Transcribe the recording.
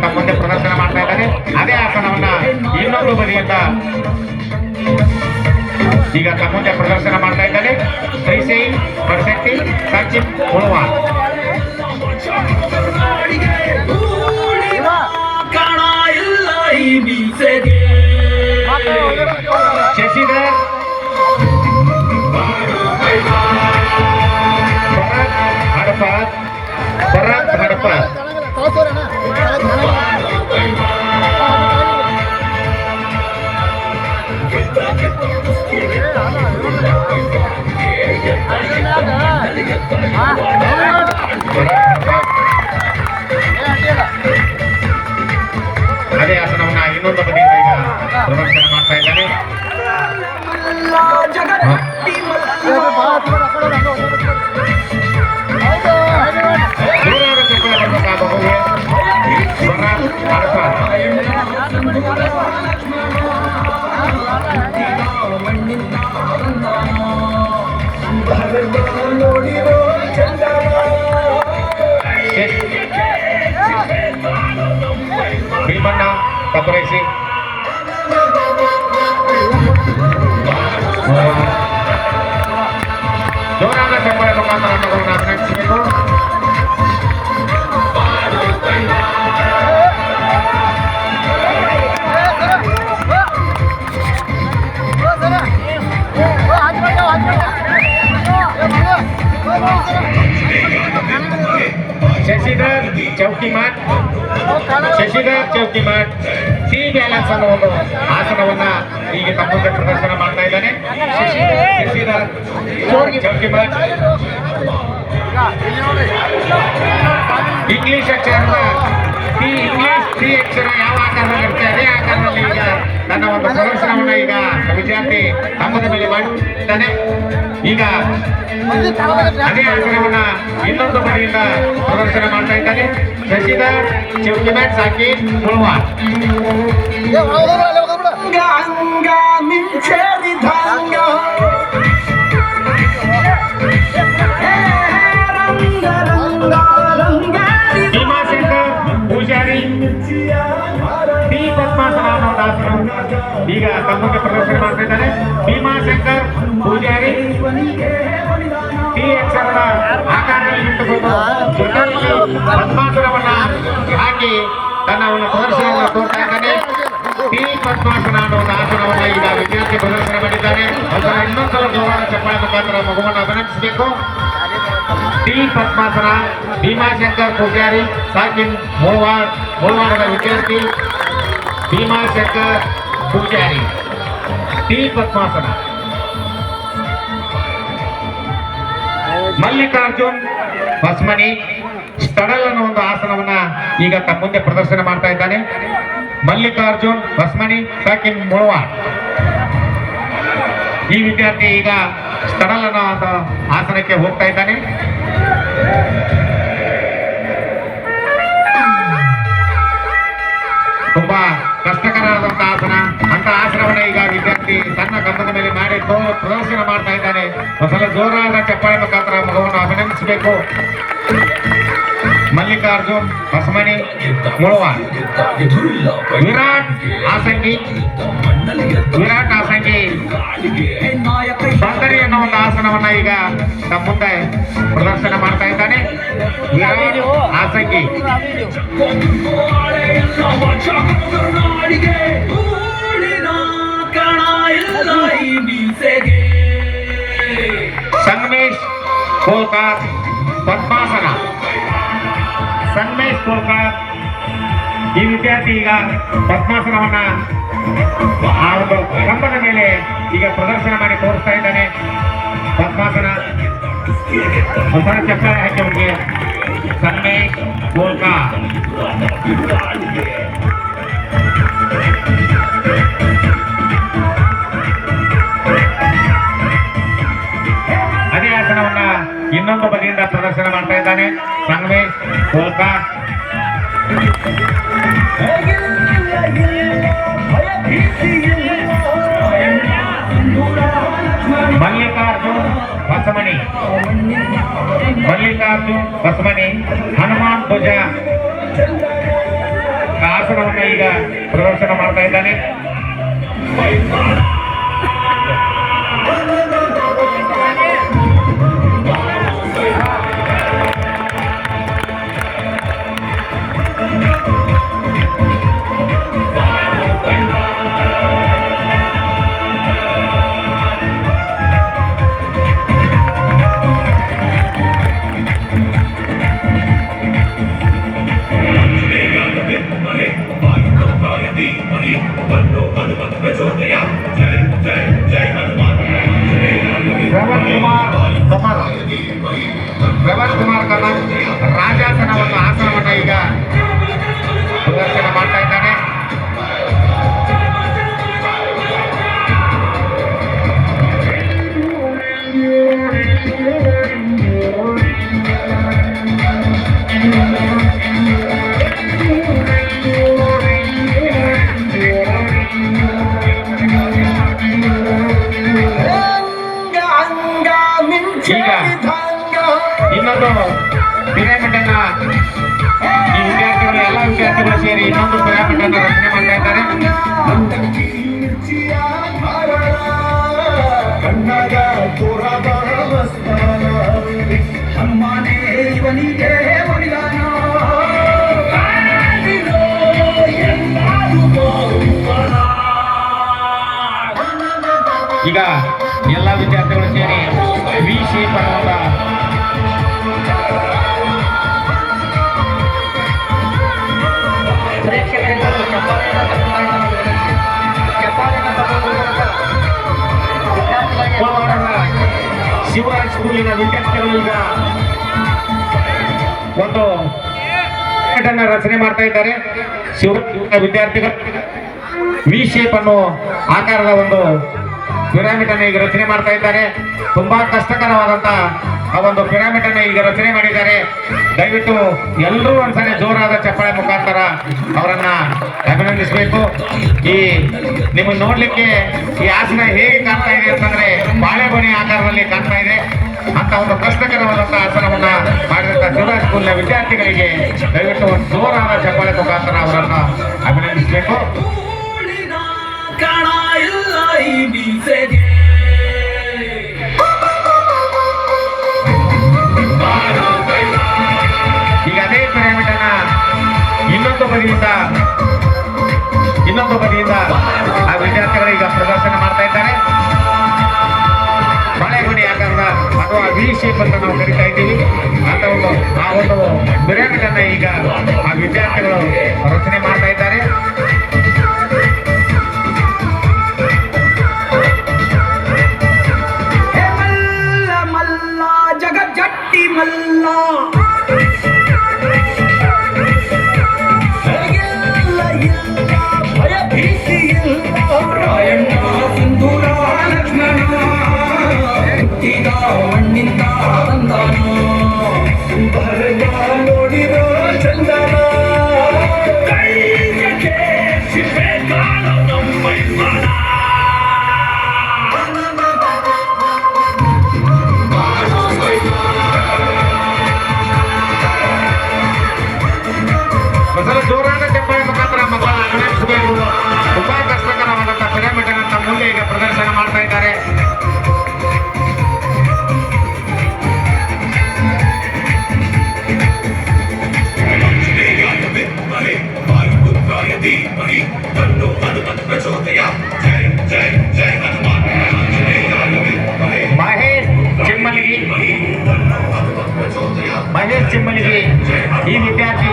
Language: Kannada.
ತಮ್ಮ ಮುಂದೆ ಪ್ರದರ್ಶನ ಮಾಡ್ತಾ ಇದ್ದಾರೆ. ಅದೇ ಆಸನವನ್ನ ಇನ್ನೊಂದು ಬದಿಯಿಂದ ಈಗ ತಮ್ಮ ಮುಂದೆ ಪ್ರದರ್ಶನ ಮಾಡ್ತಾ ಇದ್ದಾರೆ ಶ್ರೀ ಪರಶಕ್ತಿ ಸಚಿನ್ ಮುಳುವಾರ್. ಶಶಿಧರ್ ಭರತ್ ಹಡಪದ್ ಅದೇ ಆಸನವನ್ನ ಇನ್ನೊಂದು ಬದಿಯಿಂದ ಈಗ ಪ್ರದರ್ಶನ ಮಾಡ್ತಾ ಇದ್ದಾರೆ. ದೂರದ ಚಪ್ಪಳ ಬರಬೇಕಾಗಬಹುದು. ಭೀಮಣ್ಣ ಕಪರೇಸಿ ಜೋರಾದ ಚಪ್ಪಳ ಮುಖಾಂತರ ಮಗುವನ್ನು ಅಭಿನಂದಿಸಬೇಕು. ಶಶಿಧರ್ ಚೌಕಿಮಾಟ್ ಸಿ ಬ್ಯಾಲೆನ್ಸ್ ಅನ್ನೋ ಒಂದು ಆಸನವನ್ನ ಈಗ ತಮ್ಮ ಮುಂದೆ ಪ್ರದರ್ಶನ ಮಾಡ್ತಾ ಇದ್ದಾನೆ. ಶಶಿಧರ್ ಚೌಕಿಮಾಟ್ ಇಂಗ್ಲಿಷ್ ಅಕ್ಷರದ ಸಿ ಅಕ್ಷರ ಯಾವ ಆಕಾರದಲ್ಲಿ ಇರುತ್ತೆ ಅದೇ ಆಕಾರದಲ್ಲಿ ಈಗ ತನ್ನ ಒಂದು ಪ್ರದರ್ಶನವನ್ನ ಈಗ ವಿದ್ಯಾರ್ಥಿ ತಮ್ಮದ ಮೇಲೆ ಮಾಡಿದ್ದಾನೆ. ಈಗ ಅದೇ ಆಸನವನ್ನ ಇನ್ನೊಂದು ಬದಿಯಿಂದ ಪ್ರದರ್ಶನ ಮಾಡ್ತಾ ಇದ್ದಾನೆ ಶಶಿಧರ್ ಚೌಕಿಮ್ಯಾಟ್ ಸಾಕಿ ಮುಳುವಾರ್. ಭೀಮಾಶಂಕರ್ ಪೂಜಾರಿ ಟಿ ಪದ್ಮಾಸನ ಅನ್ನೋ ಆಸನ ಈಗ ತಮಗೆ ಪ್ರದರ್ಶನ ಮಾಡ್ತಾ ಇದ್ದಾರೆ. ಭೀಮಾಶಂಕರ್ ಪೂಜಾರಿ ಟಿ ಅಕ್ಷರದ ಆಕಾರದಲ್ಲಿ ನಿಂತುಕೊಂಡು ಜೊತೆಯಲ್ಲಿ ಪದ್ಮಾಸನವನ್ನ ಹಾಕಿ ತನ್ನ ಒಂದು ಪ್ರದರ್ಶನವನ್ನು ತೋರ್ತಾ ಇದ್ದಾನೆ. ಟಿ ಪದ್ಮಾಸನ ಅನ್ನೋ ಒಂದು ಆಸನವನ್ನ ಈಗ ವಿದ್ಯಾರ್ಥಿ ಪ್ರದರ್ಶನ ಮಾಡಿದ್ದಾನೆ. ಅದರ ಇನ್ನೊಂದು ಜೋರಾದ ಚಪ್ಪಾಳೆ ಮುಖಾಂತರ ಮಗುವನ್ನು ಅಭಿನಂದಿಸಬೇಕು. ಟಿ ಪದ್ಮಾಸನ ಭೀಮಾಶಂಕರ್ ಪೂಜಾರಿ ಸಾಕಿನ್ ಮುಳುವಾಡದ ವಿದ್ಯಾರ್ಥಿ ಭೀಮಾಶಂಕರ್ ಪೂಜಾರಿ ಟಿ ಪದ್ಮಾಸನ. ಮಲ್ಲಿಕಾರ್ಜುನ್ ಹೊಸ್ಮನಿ ಸ್ಟಡಲ್ ಅನ್ನೋ ಒಂದು ಆಸನವನ್ನ ಈಗ ತಮ್ಮ ಮುಂದೆ ಪ್ರದರ್ಶನ ಮಾಡ್ತಾ ಇದ್ದಾನೆ. ಮಲ್ಲಿಕಾರ್ಜುನ್ ಹೊಸ್ಮನಿ ಸಾಕಿನ್ ಮುಳುವಾಡ್. ಈ ವಿದ್ಯಾರ್ಥಿ ಈಗ ಸ್ಟಡಲ್ ಅನ್ನೋ ಒಂದು ಆಸನಕ್ಕೆ ಹೋಗ್ತಾ ಇದ್ದಾನೆ. ತುಂಬಾ ಕಷ್ಟಕರವಾದಂತ ಆಸನ. ಅಂತ ಆಸನವನ್ನ ಈಗ ವಿದ್ಯಾರ್ಥಿ ತನ್ನ ಗಮನದ ಮೇಲೆ ಮಾಡಿ ಪ್ರದರ್ಶನ ಮಾಡ್ತಾ ಇದ್ದಾನೆ. ಒಂದ್ಸಲ ಜೋರಾದ ಚಪ್ಪಾಳೆ ಮುಖಾಂತರ ಮಗುವನ್ನು ಅಭಿನಂದಿಸಬೇಕು. ಮಲ್ಲಿಕಾರ್ಜುನ್ ಹೊಸಮನಿ ಮುಳುವಾಡ್. ವಿರಾಟ್ ಆಸಂಗಿ ಬಂದರಿ ಅನ್ನೋ ಒಂದು ಆಸನವನ್ನ ಈಗ ನಮ್ಮ ಮುಂದೆ ಪ್ರದರ್ಶನ ಮಾಡ್ತಾ ಇದ್ದಾನೆ. ವಿರಾಟ್ ಆಸಂಗಿ ಸಂಗಮೇಶ್ ಕೋಲ್ಕಾರ್ ಪದ್ಮಾಸನ. ಸಂಗಮೇಶ್ ಕೋಲ್ಕಾರ್ ಈ ವಿದ್ಯಾರ್ಥಿ ಈಗ ಪದ್ಮಾಸನವನ್ನ ಆ ಒಂದು ಕಂಬದ ಮೇಲೆ ಈಗ ಪ್ರದರ್ಶನ ಮಾಡಿ ತೋರಿಸ್ತಾ ಇದ್ದಾನೆ. ಪದ್ಮಾಸನ ಒಂಥರ ಚಪ್ಪಾಳೆ ಹಾಕಿ ಅವ್ರಿಗೆ. ಸಂಗಮೇಶ್ ಕೋಲ್ಕಾರ್ ಅದೇ ಆಸನವನ್ನ ಇನ್ನೊಂದು ಬದಿಯಿಂದ ಪ್ರದರ್ಶನ ಮಾಡ್ತಾ ಇದ್ದಾನೆ ಸಂಗಮೇಶ್ ಕೋಲ್ಕಾರ್. ಮಲ್ಲಿಕಾರ್ಜುನ್ ಹೊಸಮನಿ ಹನುಮಾನ್ ಧ್ವಜ ಆಸನವನ್ನ ಈಗ ಪ್ರದರ್ಶನ ಮಾಡ್ತಾ ಇದ್ದಾನೆ. ಪ್ರಭಾಸ್ ಕುಮಾರ್ ಕಮಲ್ ರಾಜಾಸನವನ್ನು ಆಸನವನ್ನು ಈಗ ಪ್ರದರ್ಶನ ಮಾಡ್ತಾ ಇದ್ದಾನೆ. ಈಗ ಇನ್ನೊಂದು ಪಿರಮಿಡ್ ಅನ್ನ ಈ ವಿದ್ಯಾರ್ಥಿಗಳು ಎಲ್ಲ ವಿದ್ಯಾರ್ಥಿಗಳು ಸೇರಿ ಇನ್ನೊಂದು ಪಿರಮಿಡ್ ಅನ್ನು ರಚನೆ ಮಾಡ್ತಾ ಇದ್ದಾರೆ. ಈಗ ಎಲ್ಲ ವಿದ್ಯಾರ್ಥಿಗಳು ಸೇರಿ ವಿ ಶೇಪ್ ಅನ್ನುವಂತ ಶಿವರಾಜ್ ಸ್ಕೂಲಿನ ವಿದ್ಯಾರ್ಥಿಗಳು ಈಗ ಒಂದು ರಚನೆ ಮಾಡ್ತಾ ಇದ್ದಾರೆ. ಶಿವರಾಜ್ ವಿದ್ಯಾರ್ಥಿಗಳು ವಿ ಶೇಪ್ ಅನ್ನೋ ಆಕಾರದ ಒಂದು ಪಿರಮಿಡ್ ಅನ್ನು ಈಗ ರಚನೆ ಮಾಡ್ತಾ ಇದ್ದಾರೆ. ತುಂಬಾ ಕಷ್ಟಕರವಾದಂತ ಆ ಒಂದು ಪಿರಮಿಡ್ ಅನ್ನು ಈಗ ರಚನೆ ಮಾಡಿದ್ದಾರೆ. ದಯವಿಟ್ಟು ಎಲ್ಲರೂ ಒಂದ್ಸಲ ಜೋರಾದ ಚಪ್ಪಾಳೆ ಮುಖಾಂತರ ಅವರನ್ನ ಅಭಿನಂದಿಸಬೇಕು. ಈ ನಿಮ್ಮನ್ನು ನೋಡ್ಲಿಕ್ಕೆ ಈ ಆಸನ ಹೇಗೆ ಕಾಣ್ತಾ ಇದೆ ಅಂತಂದ್ರೆ ಬಾಳೆಗೊನೆ ಆಕಾರದಲ್ಲಿ ಕಾಣ್ತಾ ಇದೆ. ಅಂತ ಒಂದು ಕಷ್ಟಕರವಾದಂತಹ ಆಸನವನ್ನ ಮಾಡಿದಂತ ಶಿವರಾಜ್ ಸ್ಕೂಲ್ನ ವಿದ್ಯಾರ್ಥಿಗಳಿಗೆ ದಯವಿಟ್ಟು ಒಂದು ಜೋರಾದ ಚಪ್ಪಾಳೆ ಮುಖಾಂತರ ಅವರನ್ನ ಅಭಿನಂದಿಸಬೇಕು. ಈಗ ಅದೇ ಪಿರಮಿಡ್ ಅನ್ನ ಇನ್ನೊಂದು ಬದಿಯಿಂದ ಆ ವಿದ್ಯಾರ್ಥಿಗಳು ಈಗ ಪ್ರದರ್ಶನ ಮಾಡ್ತಾ ಇದ್ದಾರೆ. ಬಾಳೆಗೊನೆ ಆಕಾರದ ಅಥವಾ ವಿ ಶೇಪ್ ಅಂತ ನಾವು ಕರಿತಾ ಇದ್ದೀವಿ. ಅಂತ ಆ ಒಂದು ಪಿರಮಿಡ್ ಅನ್ನ ಈಗ ಆ ವಿದ್ಯಾರ್ಥಿಗಳು ರಚನೆ ಮಾಡ್ತಾ ಇದ್ದಾರೆ. ಜೋರಾದ ಚಪ್ಪಾಳೆ ಮುಖಾಂತರ ಮಕ್ಕಳನ್ನ ಅಭಿನಂದಿಸಬೇಕು. ತುಂಬಾ ಕಷ್ಟಕರವಾದಂತ ಪಿರಮಿಡ್ ಅಂತ ಮುಂದೆ ಈಗ ಪ್ರದರ್ಶನ ಮಾಡ್ತಾ ಇದ್ದಾರೆ. ಮಹೇಶ್ ಚಿಮ್ಮಲಿಗಿ ಈ ವಿದ್ಯಾರ್ಥಿ